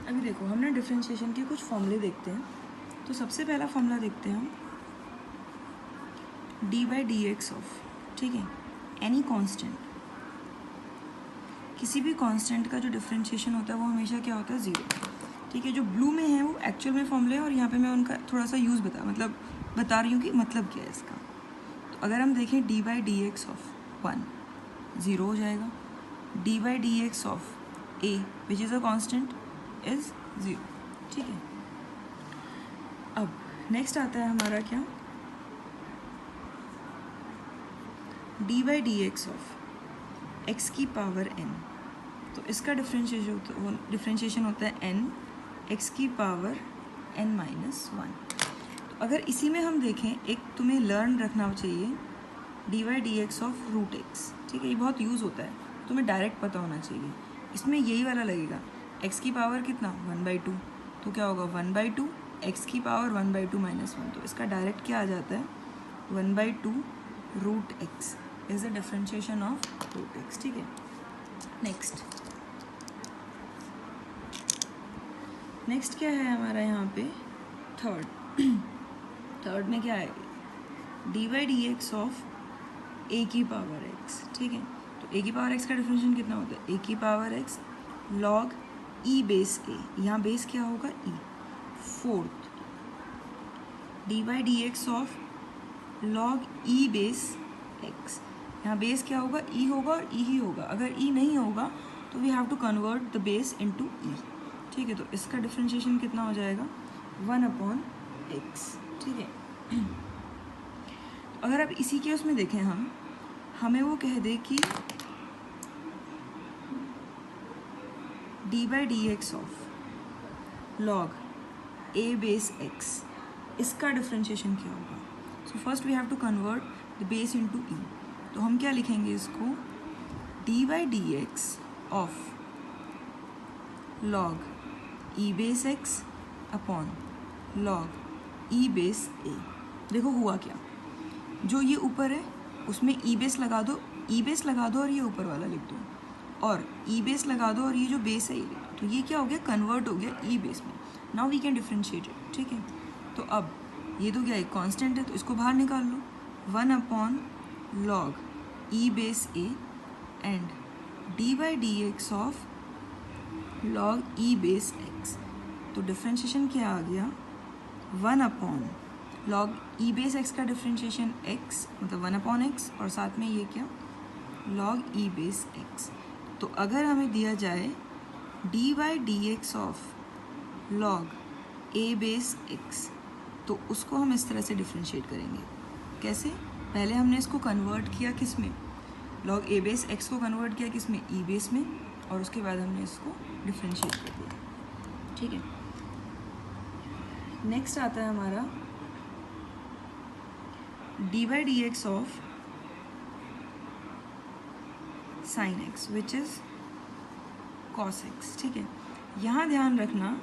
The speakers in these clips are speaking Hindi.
अभी देखो हमने डिफरेंशिएशन के कुछ फॉर्मूले देखते हैं। तो सबसे पहला फॉर्मूला देखते हैं हम D by d x of, ठीक है, एनी कांस्टेंट, किसी भी कांस्टेंट का जो डिफरेंशिएशन होता है वो हमेशा क्या होता है, ज़ीरो। ठीक है, जो ब्लू में है वो एक्चुअल में फॉर्मूले है और यहाँ पे मैं उनका थोड़ा सा यूज़ बता रही हूँ कि मतलब क्या है इसका। तो अगर हम देखें D by d x of 1 zero हो जाएगा, D by d x of A which is a constant is zero. ठीक है, अब नेक्स्ट आता है हमारा क्या, D by d x of x की पावर एन। तो इसका डिफरेंशिएशन होता है एन एक्स की पावर एन माइनस 1। तो अगर इसी में हम देखें, एक तुम्हें लर्न रखना चाहिए d by d x of root x. ठीक है, ये बहुत यूज़ होता है, तुम्हें डायरेक्ट पता होना चाहिए। इसमें यही वाला लगेगा, एक्स की पावर कितना 1/2, तो क्या होगा 1/2 एक्स की पावर 1/2 माइनस 1। तो इसका डायरेक्ट क्या आ जाता है 1/2 root x is the differentiation of root x. ठीक है, नेक्स्ट क्या है हमारा यहाँ पे, थर्ड में क्या है, d by d x of a की पावर एक्स। ठीक है, तो ए की पावर एक्स का डिफरेंशिएशन कितना होता है, ए की power x log e base a, यहाँ बेस क्या होगा e. Fourth d by d x of log e base x, यहाँ बेस क्या होगा ई होगा और ई ही होगा। अगर ई नहीं होगा तो we have to convert the base into e. ठीक है, तो इसका डिफरेंशिएशन कितना हो जाएगा 1/x। ठीक है, अगर आप इसी के उसमें देखें, हमें वो कह दे कि d by d x of log a base x, इसका डिफरेंशिएशन क्या होगा। So first we have to convert the base into e. तो हम क्या लिखेंगे इसको, d by d x of log e base x upon log e base a. देखो हुआ क्या, जो ये ऊपर है उसमें ई बेस लगा दो, और ये ऊपर वाला लिख दो, और ई बेस लगा दो और ये जो बेस है ये लिख दो। तो ये क्या हो गया, कन्वर्ट हो गया ई बेस में। Now we can differentiate it. ठीक है, तो अब ये तो क्या है, कांस्टेंट है, तो इसको बाहर निकाल लो, 1 log e base A and D by d x of log e base x. तो डिफ्रेंशिएशन क्या आ गया 1 लॉग ई बेस एक्स का डिफ्रेंशिएशन एक्स, मतलब 1/x, और साथ में ये क्या लॉग ई बेस एक्स। तो अगर हमें दिया जाए D by d x of log a base x, तो उसको हम इस तरह से डिफ्रेंशिएट करेंगे। कैसे, पहले हमने इसको कन्वर्ट किया किस में, लॉग ए बेस एक्स को कन्वर्ट किया किस में, ई बेस में, और उसके बाद हमने इसको डिफ्रेंशिएट कर दिया। ठीक है, नेक्स्ट आता है हमारा D by d x of sine x which is cos x. ठीक है, यहाँ ध्यान रखना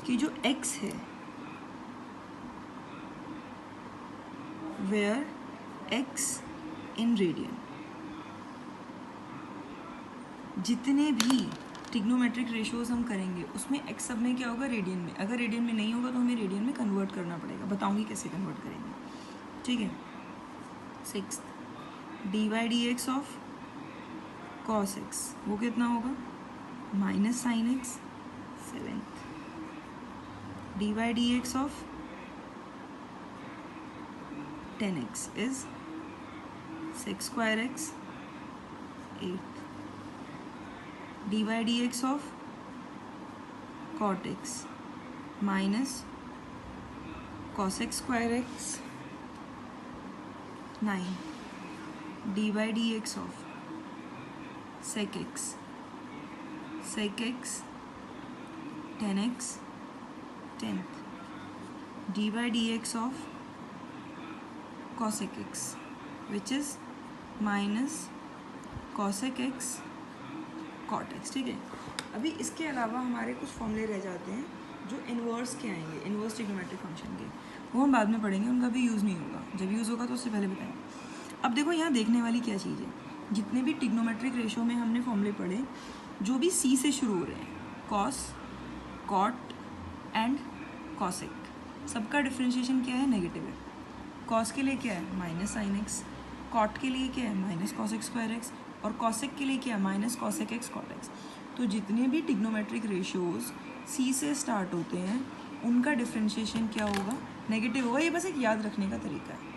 कि जो x है, वेयर x इन रेडियन, जितने भी ट्रिग्नोमेट्रिक रेशियोज हम करेंगे उसमें x सब में क्या होगा, रेडियन में। अगर रेडियन में नहीं होगा तो हमें रेडियन में कन्वर्ट करना पड़ेगा, बताऊंगी कैसे कन्वर्ट करेंगे। ठीक है, 6 d by d x of cos x, वो कितना होगा minus sine x. 7 d by d x of 10x is 6 square x। 8 d by d x of cot x minus cos x square x. 9 d by d x of sec x 10x। 10th d by d x of cosec x which is minus cosec x cot x। ठीक है, अभी इसके अलावा हमारे कुछ फॉर्मूले रह जाते हैं जो इन्वर्स के आएंगे, इन्वर्स ट्रिग्नोमेट्रिक फंक्शन के, वो हम बाद में पढ़ेंगे, उनका भी यूज़ नहीं होगा, जब यूज़ होगा तो उससे पहले बताएंगे। अब देखो यहाँ देखने वाली क्या चीज़ है, जितने भी ट्रिग्नोमेट्रिक रेशियो में हमने फॉर्मूले पढ़े, जो भी सी से शुरू हो रहे हैं, कॉस कॉट एंड कॉसेक, सबका डिफ्रेंशिएशन क्या है, नेगेटिव है। कॉस के लिए क्या है, माइनस साइन एक्स, कॉट के लिए क्या है, माइनस कॉसेक स्क्वायर एक्स, और कॉसेक के लिए क्या है, minus cosec x cot x. तो जितने भी ट्रिग्नोमेट्रिक रेशियोज सी से स्टार्ट होते हैं उनका डिफ्रेंशिएशन क्या होगा, नेगेटिव होगा। ये बस एक याद रखने का तरीका है।